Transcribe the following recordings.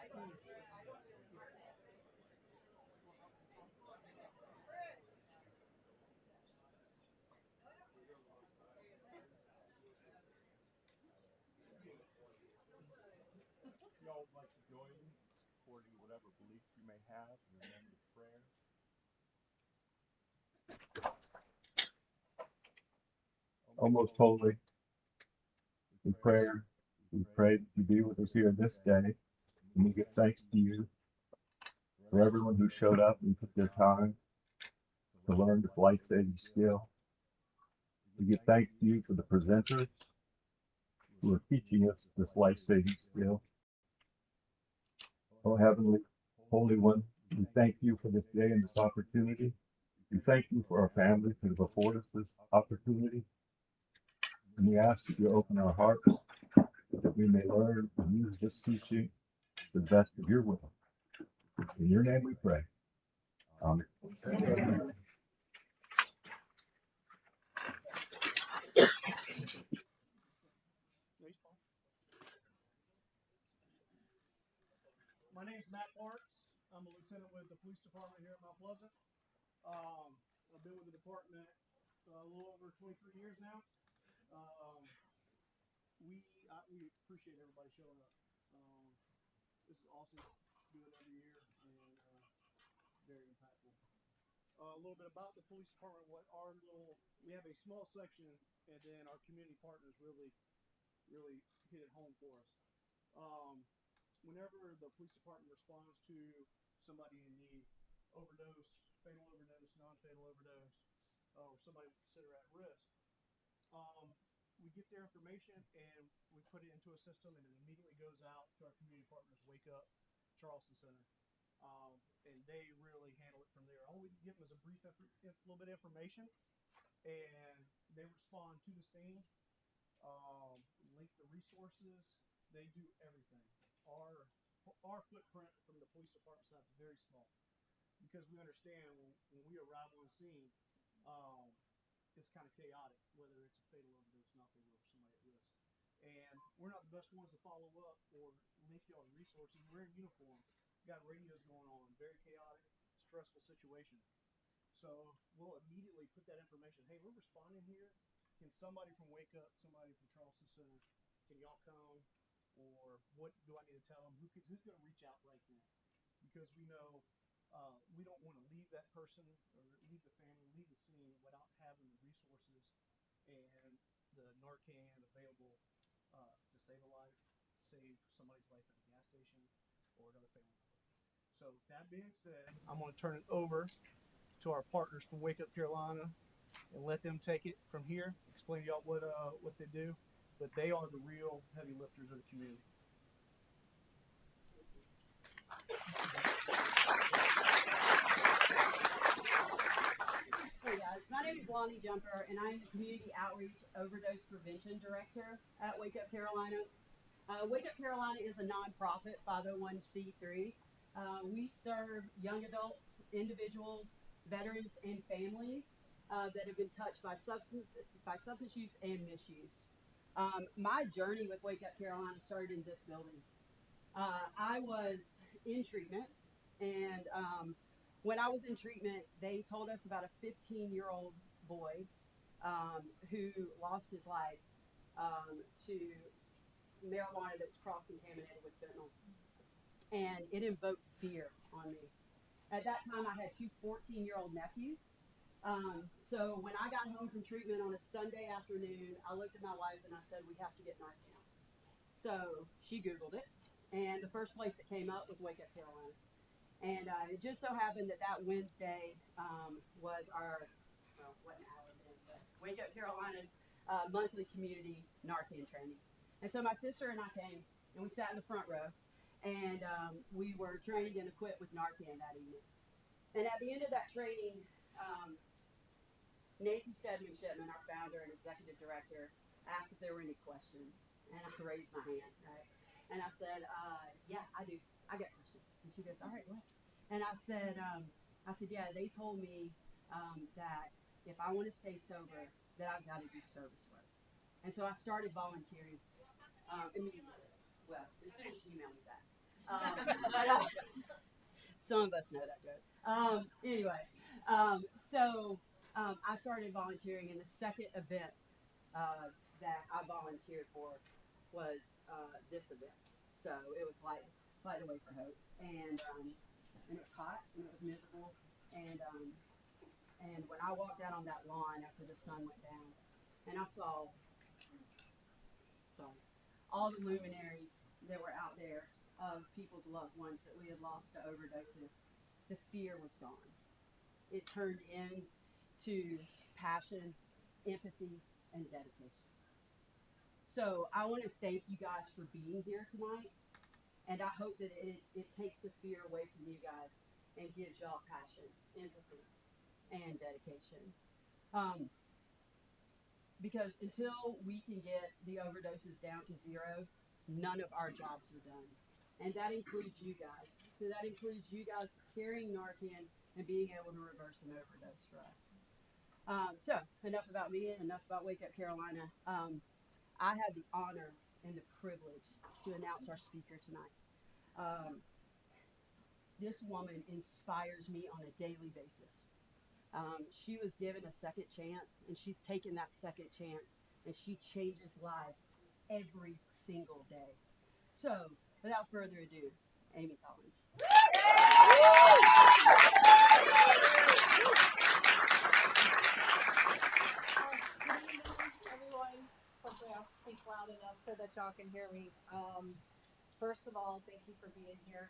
Y'all would like to join me according to whatever beliefs you may have in the name of prayer. Almost holy, in prayer, we pray that you be with us here this day, and we give thanks to you for everyone who showed up and took their time to learn this life-saving skill. We give thanks to you for the presenters who are teaching us this life-saving skill. Oh, Heavenly, Holy One, we thank you for this day and this opportunity. We thank you for our families who have afforded us this opportunity. And we ask that you open our hearts that we may learn and use this teaching to the best of your will. In your name we pray. Amen. My name's Matt Parks. I'm a lieutenant with the police department here at Mount Pleasant. I've been with the department a little over 23 years now. We appreciate everybody showing up. This is awesome. Do it every year and very impactful. A little bit about the police department. We have a small section, and then our community partners really hit it home for us. Whenever the police department responds to somebody in need, overdose, fatal overdose, non-fatal overdose, or somebody we consider at risk, we get their information and we put it into a system, and it immediately goes out to our community partners, Wake Up, Charleston Center, and they really handle it from there. All we give them is a brief, little bit of information, and they respond to the scene, link the resources. They do everything. Our footprint from the police department side is very small because we understand when we arrive on the scene, it's kind of chaotic, whether it's a fatal overdose, not fatal, or somebody at risk. And we're not the best ones to follow up or link y'all to resources. We're in uniform, got radios going on, very chaotic, stressful situation. So we'll immediately put that information. Hey, we're responding here. Can somebody from Wake Up, somebody from Charleston Center, can y'all come? Or what do I need to tell them? Who's going to reach out right now? Because we know we don't want to leave that person or leave the family, leave the scene without having the resources and the Narcan available to save a life, save somebody's life at a gas station or another family member. So that being said, I'm going to turn it over to our partners from Wake Up Carolina and let them take it from here, explain to y'all what they do. But they are the real heavy lifters of the community. Hey guys, my name is Lonnie Jumper, and I'm the Community Outreach Overdose Prevention Director at Wake Up Carolina. Wake Up Carolina is a nonprofit 501c3. We serve young adults, individuals, veterans, and families that have been touched by substance use and misuse. My journey with Wake Up Carolina started in this building. I was in treatment, and when I was in treatment, they told us about a 15-year-old boy who lost his life to marijuana that was cross-contaminated with fentanyl, and it invoked fear on me. At that time, I had two 14-year-old nephews. So when I got home from treatment on a Sunday afternoon, I looked at my wife and I said, we have to get Narcan. So she Googled it, and the first place that came up was Wake Up Carolina. And it just so happened that Wednesday was our, well, wasn't our event, but Wake Up Carolina's monthly community Narcan training. And so my sister and I came, and we sat in the front row, and we were trained and equipped with Narcan that evening. And at the end of that training, Nancy Stedman-Shipman, our founder and executive director, asked if there were any questions. And I raised my hand, right? And I said, yeah, I do. I got questions. And she goes, all right, what? And I said, yeah, they told me that if I want to stay sober, that I've got to do service work. And so I started volunteering immediately. Well, as soon as she emailed me that. But some of us know that joke. Anyway, I started volunteering, and the second event that I volunteered for was this event. So it was Light the Way for Hope, and it was hot and it was miserable, and when I walked out on that lawn after the sun went down, and I saw all the luminaries that were out there of people's loved ones that we had lost to overdoses, the fear was gone. It turned into passion, empathy, and dedication. So I want to thank you guys for being here tonight, and I hope that it takes the fear away from you guys and gives y'all passion, empathy, and dedication. Because until we can get the overdoses down to zero, none of our jobs are done. And that includes you guys. So that includes you guys carrying Narcan and being able to reverse an overdose for us. So enough about me and enough about Wake Up Carolina. I have the honor and the privilege to announce our speaker tonight. This woman inspires me on a daily basis. She was given a second chance, and she's taken that second chance, and she changes lives every single day. So, without further ado, Amy Collins. Good evening, everyone. Hopefully I'll speak loud enough so that y'all can hear me. First of all, thank you for being here.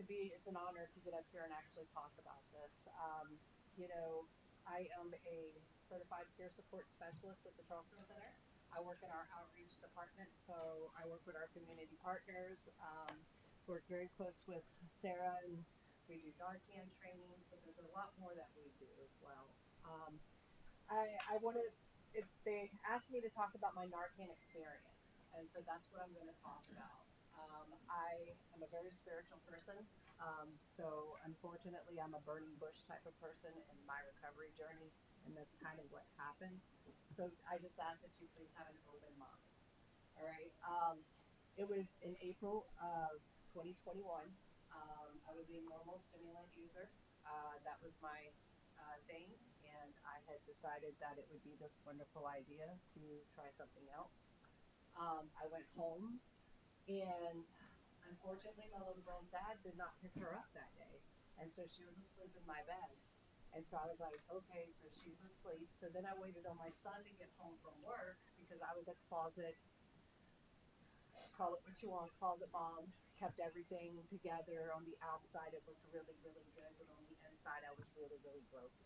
It's an honor to get up here and actually talk about this. I am a certified peer support specialist with the Charleston Center. I work in our outreach department, so I work with our community partners, work very close with Sarah, and we do Narcan training, but there's a lot more that we do as well. I wanted, if they asked me to talk about my Narcan experience, and so that's what I'm going to talk about. I am a very spiritual person, so unfortunately I'm a burning bush type of person in my recovery journey, and that's kind of what happened. So I just ask that you please have an open mind. All right. It was in April of 2021. I was a normal stimulant user. That was my thing, and I had decided that it would be this wonderful idea to try something else. I went home, and unfortunately my little girl's dad did not pick her up that day, and so she was asleep in my bed. And so I was like, okay, so she's asleep. So then I waited on my son to get home from work, because I was a closet, call it what you want, closet mom, kept everything together. On the outside it looked really, really good, but on the inside I was really, really broken.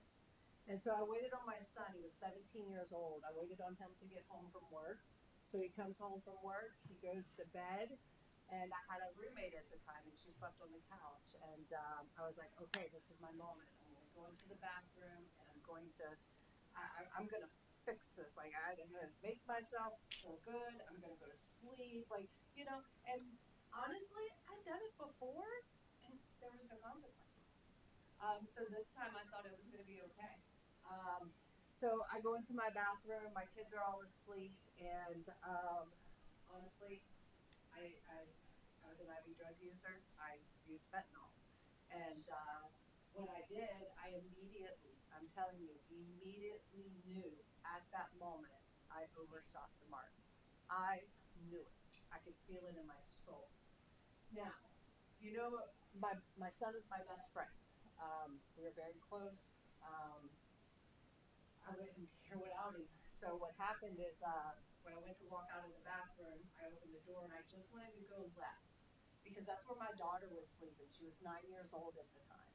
And so I waited on my son. He was 17 years old. I waited on him to get home from work. So he comes home from work, he goes to bed, and I had a roommate at the time, and she slept on the couch. And I was like, okay, this is my moment. I'm going to go into the bathroom, and I'm going to fix this. Like, I'm going to make myself feel good. I'm going to go to sleep. And honestly, I'd done it before, and there was no consequences. So this time I thought it was going to be okay. So I go into my bathroom, my kids are all asleep, and honestly, I was an IV drug user. I used fentanyl. And what I did, I'm telling you, immediately knew at that moment I overshot the mark. I knew it. I could feel it in my soul. Now, my son is my best friend. We were very close. I wouldn't hear without him. So what happened is when I went to walk out of the bathroom, I opened the door and I just wanted to go left, because that's where my daughter was sleeping. She was 9 years old at the time.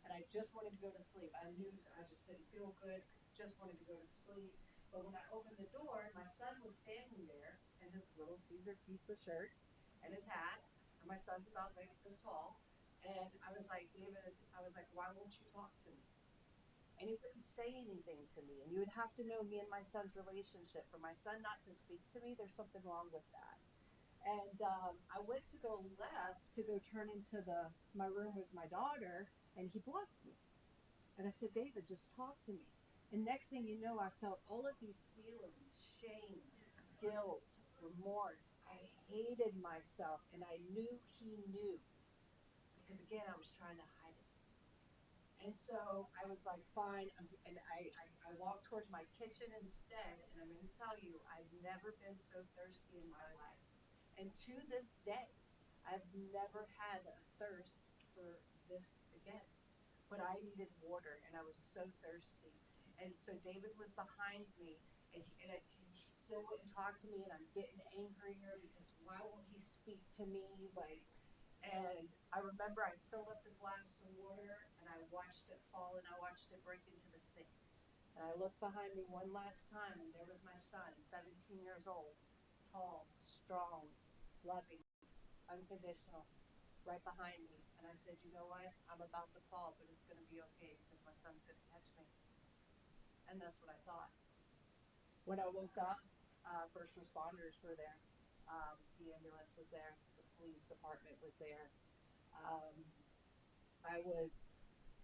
And I just wanted to go to sleep. I knew I just didn't feel good. I just wanted to go to sleep. But when I opened the door, my son was standing there in his little Caesar pizza shirt and his hat. And my son's about like this tall. And I was like, David, why won't you talk to me? And he wouldn't say anything to me. And you would have to know me and my son's relationship. For my son not to speak to me, there's something wrong with that. And I went to go left to go turn into my room with my daughter, and he blocked me. And I said, David, just talk to me. And next thing you know, I felt all of these feelings: shame, guilt, remorse. I hated myself, and I knew he knew, because again, I was trying to hide it. And so I was like, fine, I walked towards my kitchen instead, and I'm going to tell you, I've never been so thirsty in my life. And to this day, I've never had a thirst for this again. But I needed water, and I was so thirsty. And so David was behind me, and he still wouldn't talk to me, and I'm getting angrier because why won't he speak to me? Like, and I remember I filled up the glass of water, and I watched it fall, and I watched it break into the sink. And I looked behind me one last time, and there was my son, 17 years old, tall, strong, loving, unconditional, right behind me. And I said, you know what? I'm about to fall, but it's going to be okay because my son's going to catch me. And that's what I thought. When I woke up, first responders were there. The ambulance was there. The police department was there. I was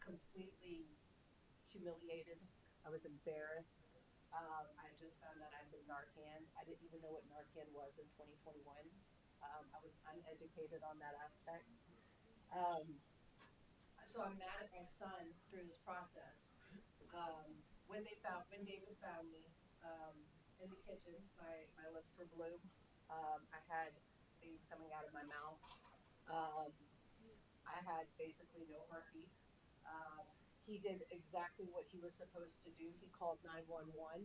completely humiliated. I was embarrassed. I just found out I'd been Narcan. I didn't even know what Narcan was in 2021. I was uneducated on that aspect. So I'm mad at my son through this process. When David found me in the kitchen, my lips were blue. I had things coming out of my mouth. I had basically no heartbeat. He did exactly what he was supposed to do. He called 911.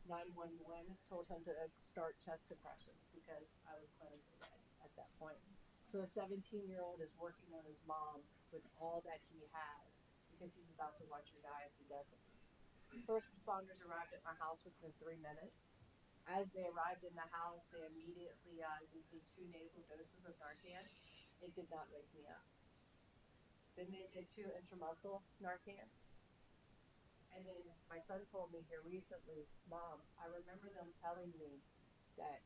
911 told him to start chest compressions because I was clinically dead at that point. So a 17-year-old is working on his mom with all that he has because he's about to watch her die if he doesn't. First responders arrived at my house within 3 minutes. As they arrived in the house, they immediately gave me 2 nasal doses of Narcan. It did not wake me up. Then they did 2 intramuscle Narcan. And then my son told me here recently, Mom, I remember them telling me that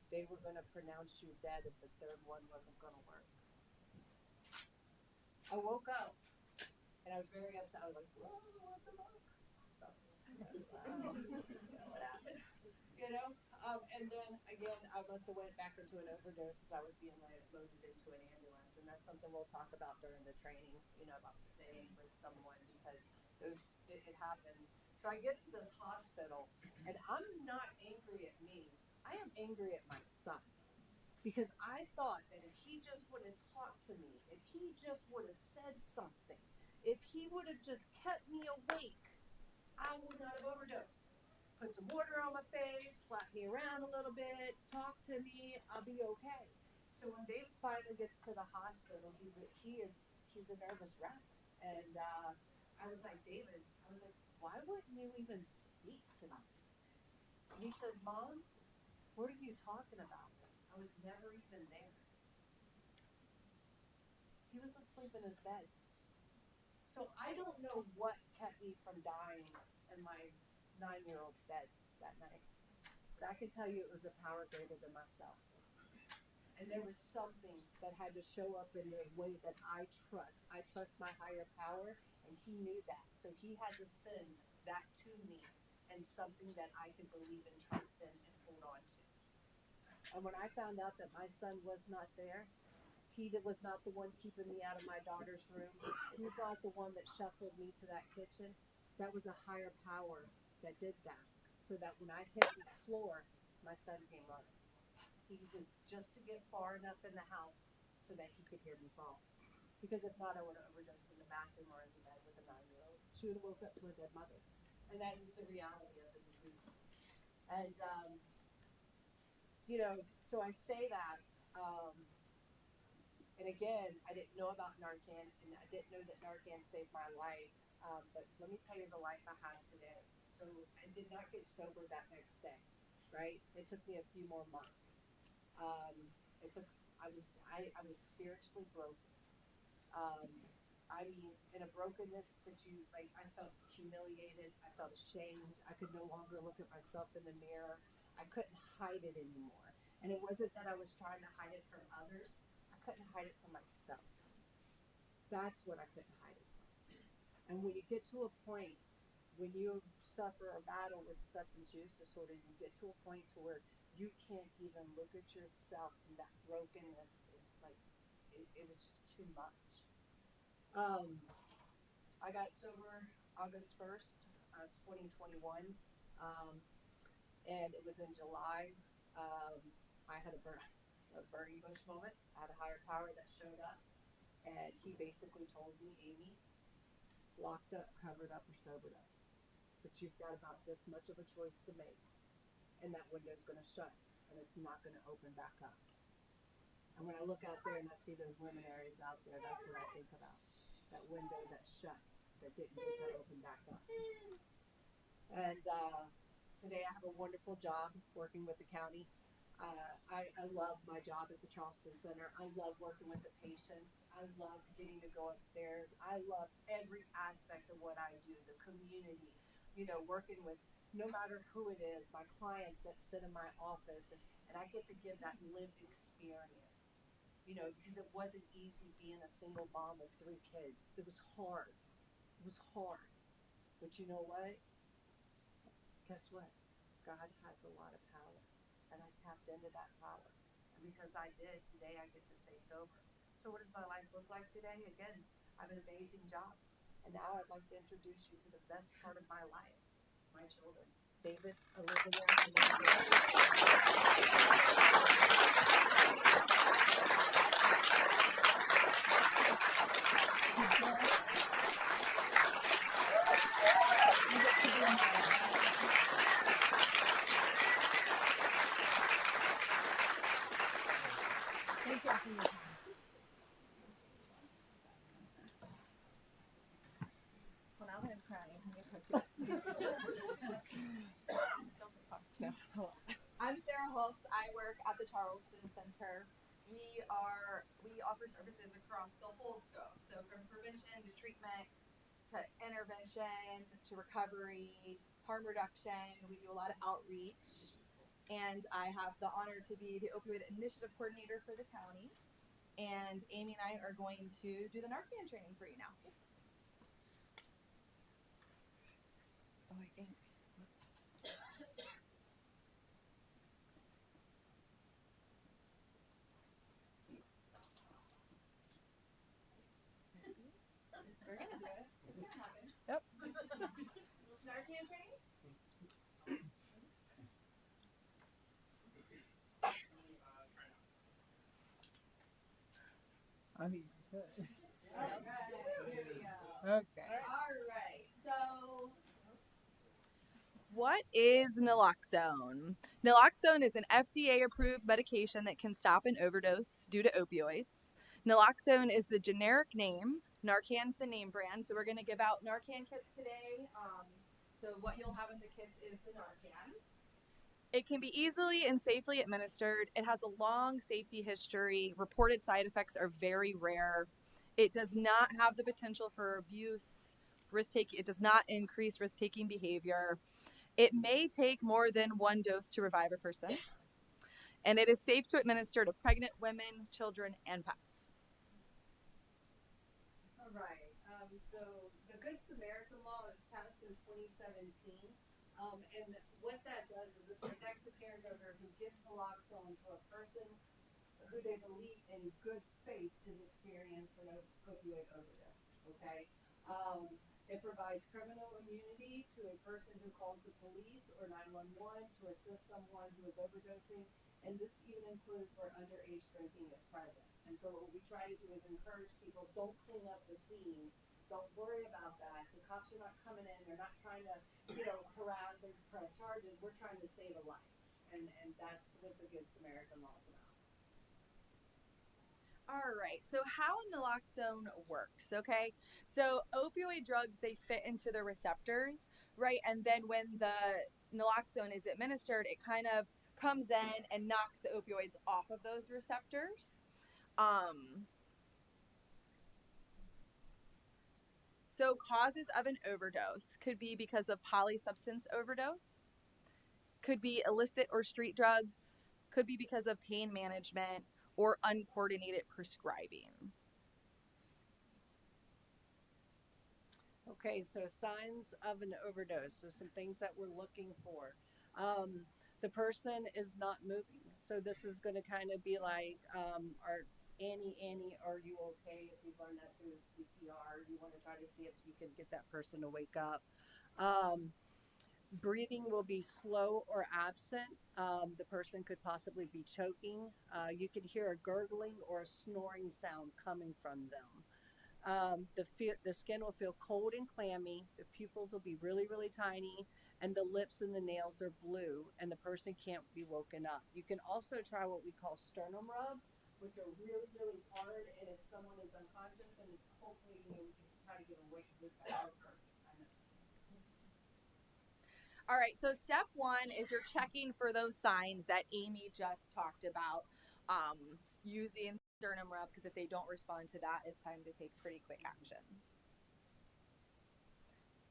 they were going to pronounce you dead if the 3rd one wasn't going to work. I woke up and I was very upset. I was like, whoops, what the fuck? So, what happened? You know? And then again, I must have went back into an overdose as I was being loaded into an ambulance. And that's something we'll talk about during the training, you know, about staying with someone because it happens. So I get to this hospital, and I'm not angry at me. I am angry at my son. Because I thought that if he just would have talked to me, if he just would have said something, if he would have just kept me awake, I would not have overdosed. Put some water on my face, slap me around a little bit, talk to me, I'll be okay. So when David finally gets to the hospital, he's a nervous wreck. And I was like, David, why wouldn't you even speak to me? And he says, Mom, what are you talking about? I was never even there. He was asleep in his bed. So I don't know what kept me from dying in my 9-year-old's bed that night. But I can tell you it was a power greater than myself. And there was something that had to show up in the way that I trust. I trust my higher power, and he knew that. So he had to send that to me and something that I could believe and trust in and hold on to. And when I found out that my son was not there, he was not the one keeping me out of my daughter's room. He's not the one that shuffled me to that kitchen. That was a higher power that did that. So that when I hit the floor, my son came running. He was just to get far enough in the house so that he could hear me fall. Because if not, I would have overdosed in the bathroom or in the bed with a 9-year-old. She would have woke up to a dead mother. And that is the reality of the disease. And, you know, so I say that, and again, I didn't know about Narcan, and I didn't know that Narcan saved my life. But let me tell you the life I had today. So I did not get sober that next day, right? It took me a few more months. I was spiritually broken. I mean, in a brokenness that I felt humiliated. I felt ashamed. I could no longer look at myself in the mirror. I couldn't hide it anymore. And it wasn't that I was trying to hide it from others. I couldn't hide it from myself. That's what I couldn't hide it from. And when you get to a point when you're suffer a battle with substance use disorder, you get to a point to where you can't even look at yourself, and that brokenness is like, it was just too much. I got sober August 1st, 2021, and it was in July. I had a burning bush moment. I had a higher power that showed up, and he basically told me, Amy, locked up, covered up, or sobered up. But you've got about this much of a choice to make, and that window's going to shut, and it's not going to open back up. And when I look out there and I see those luminaries out there, that's what I think about. That window that shut, that didn't get to open back up. And today I have a wonderful job working with the county. I love my job at the Charleston Center. I love working with the patients. I love getting to go upstairs. I love every aspect of what I do, the community, you know, working with no matter who it is, my clients that sit in my office, and I get to give that lived experience, you know, because it wasn't easy being a single mom with 3 kids. It was hard. It was hard. But you know what? Guess what? God has a lot of power, and I tapped into that power. And because I did, today I get to stay sober. So what does my life look like today? Again, I have an amazing job. And now I'd like to introduce you to the best part of my life, my children. David, Olivia, and well, now that I'm crying, I'm gonna I'm Sarah Hulse. I work at the Charleston Center. We offer services across the whole scope. So from prevention to treatment to intervention to recovery, harm reduction. We do a lot of outreach. And I have the honor to be the opioid initiative coordinator for the county. And Amy and I are going to do the Narcan training for you now. Oh, I think. We're gonna do it. It's gonna happen. Yep. Narcan training? I mean, good. Okay. Here we go. Okay. All right. So, what is naloxone? Naloxone is an FDA-approved medication that can stop an overdose due to opioids. Naloxone is the generic name. Narcan's the name brand. So we're going to give out Narcan kits today. So what you'll have in the kits is the Narcan. It can be easily and safely administered. It has a long safety history. Reported side effects are very rare. It does not have the potential for abuse, risk-taking. It does not increase risk-taking behavior. It may take more than 1 dose to revive a person. And it is safe to administer to pregnant women, children, and pets. All right. So the Good Samaritan Law was passed in 2017. And what that does is it protects the caregiver who gives naloxone to a person who they believe in good faith is experiencing an opioid overdose. Okay. It provides criminal immunity to a person who calls the police or 911 to assist someone who is overdosing. And this even includes where underage drinking is present. And so what we try to do is encourage people, don't clean up the scene. Don't worry about that. The cops are not coming in. They're not trying to, harass or press charges. We're trying to save a life. And that's what the Good Samaritan Law is about. All right, so how naloxone works, okay? So opioid drugs, they fit into the receptors, right? And then when the naloxone is administered, it kind of comes in and knocks the opioids off of those receptors. So causes of an overdose could be because of polysubstance overdose, could be illicit or street drugs, could be because of pain management, or uncoordinated prescribing. Okay, so signs of an overdose. So some things that we're looking for. The person is not moving. So this is going to kind of be like, are Annie, are you okay? If you've learned that through CPR, you want to try to see if you can get that person to wake up. Breathing will be slow or absent. The person could possibly be choking. You could hear a gurgling or a snoring sound coming from them. The skin will feel cold and clammy. The pupils will be really, really tiny, and the lips and the nails are blue, and the person can't be woken up. You can also try what we call sternum rubs, which are really, really hard. And if someone is unconscious, then hopefully you can try to get away with that. All right, so step one is you're checking for those signs that Amy just talked about, using sternum rub, because if they don't respond to that, it's time to take pretty quick action.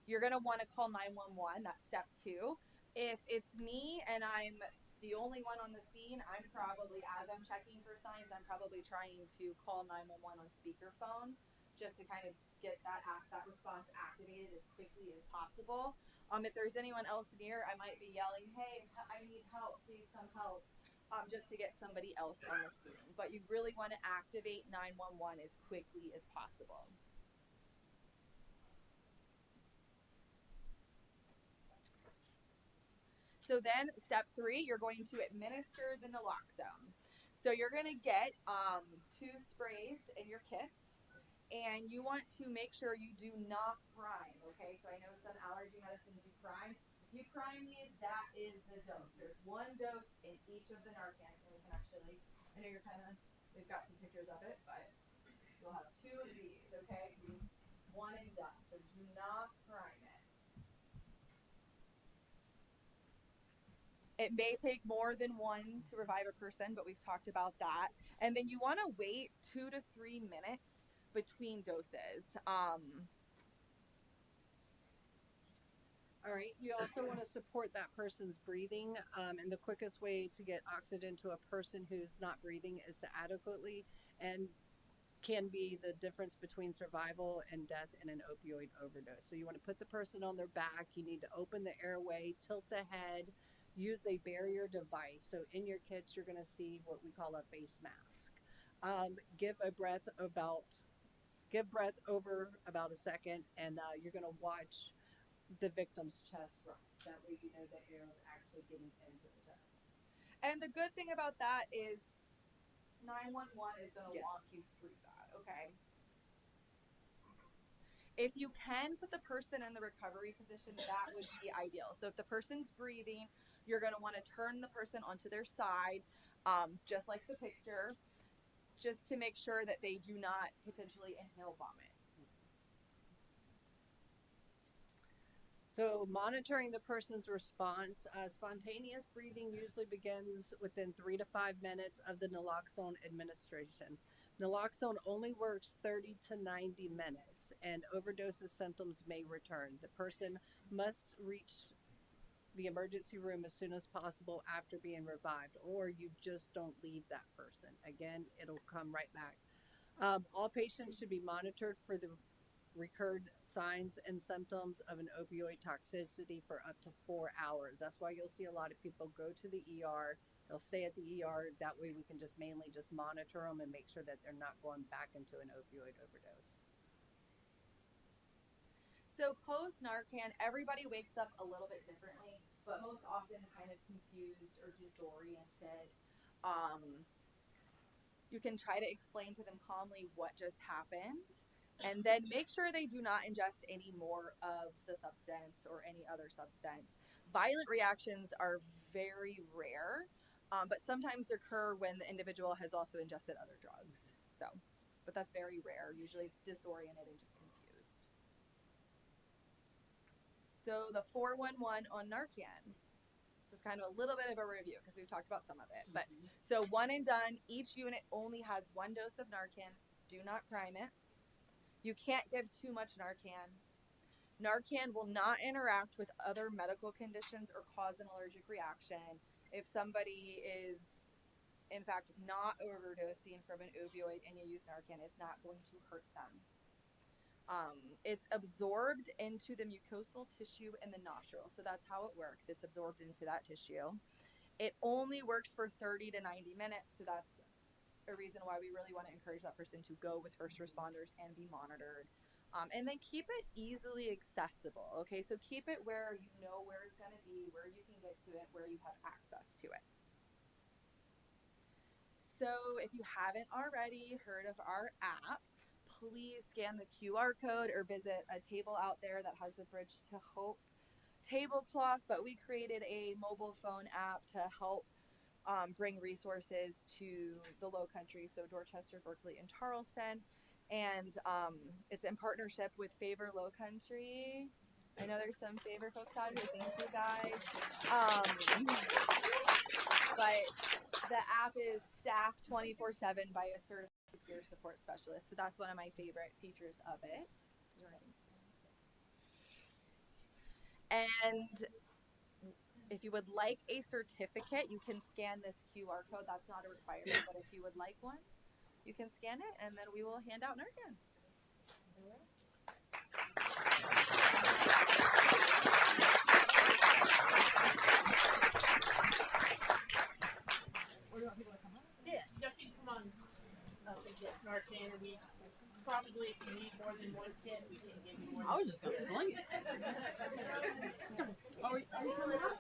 You're going to want to call 911. That's step two. If it's me and I'm the only one on the scene, I'm probably, as I'm checking for signs, I'm probably trying to call 911 on speakerphone just to kind of get that response activated as quickly as possible. If there's anyone else near, I might be yelling, "Hey, I need help, please come help," just to get somebody else on the scene. But you really want to activate 911 as quickly as possible. So then step three, you're going to administer the naloxone. So you're going to get 2 sprays in your kits, and you want to make sure you do not prime, okay? So I know some allergy medicines do prime. If you prime these, that is the dose. There's 1 dose in each of the Narcan. And we can actually, I know we've got some pictures of it, but you'll have 2 of these, okay? 1 and done. So do not prime it. It may take more than 1 to revive a person, but we've talked about that. And then you want to wait 2 to 3 minutes between doses. All right. You also want to support that person's breathing. And the quickest way to get oxygen to a person who's not breathing is to adequately, and can be the difference between survival and death in an opioid overdose. So you want to put the person on their back. You need to open the airway, tilt the head, use a barrier device. So in your kits, you're going to see what we call a face mask. Give breath over about a second, and you're going to watch the victim's chest rise. That way you know the air is actually getting into the chest. And the good thing about that is 911 is going to Yes. walk you through that, okay? If you can put the person in the recovery position, that would be ideal. So if the person's breathing, you're going to want to turn the person onto their side, just like the picture, just to make sure that they do not potentially inhale vomit. So monitoring the person's response, spontaneous breathing usually begins within 3 to 5 minutes of the naloxone administration. Naloxone only works 30 to 90 minutes, and overdose symptoms may return. The person must reach the emergency room as soon as possible after being revived, or you just don't leave that person. Again, it'll come right back. All patients should be monitored for the recurred signs and symptoms of an opioid toxicity for up to 4 hours. That's why you'll see a lot of people go to the ER. They'll stay at the ER. That way we can just mainly just monitor them and make sure that they're not going back into an opioid overdose. So post Narcan, everybody wakes up a little bit differently, but most often kind of confused or disoriented. You can try to explain to them calmly what just happened, and then make sure they do not ingest any more of the substance or any other substance. Violent reactions are very rare, but sometimes occur when the individual has also ingested other drugs. But that's very rare. Usually it's disoriented and just confused. So the 411 on Narcan. This is kind of a little bit of a review because we've talked about some of it. But so 1 and done. Each unit only has 1 dose of Narcan. Do not prime it. You can't give too much Narcan. Narcan will not interact with other medical conditions or cause an allergic reaction. If somebody is, in fact, not overdosing from an opioid and you use Narcan, it's not going to hurt them. It's absorbed into the mucosal tissue in the nostril. So that's how it works. It's absorbed into that tissue. It only works for 30 to 90 minutes. So that's a reason why we really want to encourage that person to go with first responders and be monitored. And then keep it easily accessible. Okay, so keep it where you know where it's going to be, where you can get to it, where you have access to it. So if you haven't already heard of our app, please scan the QR code or visit a table out there that has the Bridge to Hope tablecloth. But we created a mobile phone app to help bring resources to the Low Country, so Dorchester, Berkeley, and Charleston. And it's in partnership with Favor Low Country. I know there's some Favor folks out here. Thank you guys. But the app is staffed 24/7 by a certified peer support specialist. So that's one of my favorite features of it. And if you would like a certificate, you can scan this QR code. That's not a requirement, but if you would like one, you can scan it, and then we will hand out Narcan. Yeah, y'all can come on up and get Narcan, and we probably, if you need more than one kit, we can give you more. I was just gonna sling it. Are we coming out?